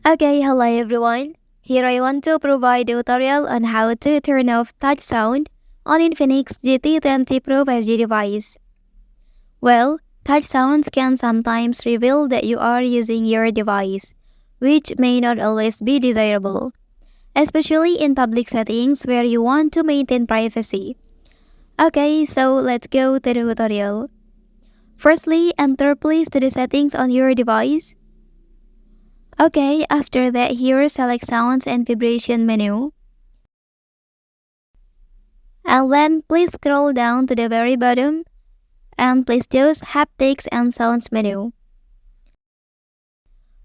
Okay, hello everyone. Here I want to provide a tutorial on how to turn off touch sound on Infinix GT20 Pro 5G device. Well, touch sounds can sometimes reveal that you are using your device, which may not always be desirable, especially in public settings where you want to maintain privacy. Okay, so let's go to the tutorial. Firstly, enter please to the settings on your device. Okay, after that here select sounds and vibration menu. And then please scroll down to the very bottom and please choose haptics and sounds menu.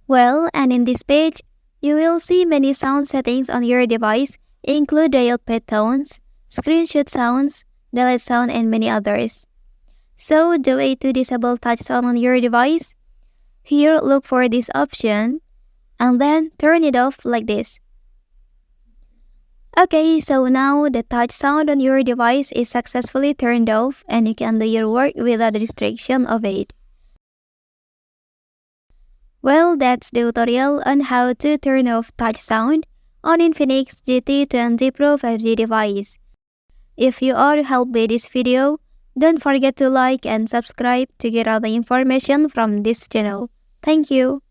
Well, and in this page, you will see many sound settings on your device, include dial pad tones, screenshot sounds, delete sound, and many others. So the way to disable touch sound on your device, here look for this option and then turn it off like this. Okay, so now the touch sound on your device is successfully turned off and you can do your work without the distraction of it. Well, that's the tutorial on how to turn off touch sound on Infinix GT20 Pro 5G device. If you are helped by this video, don't forget to like and subscribe to get other information from this channel. Thank you.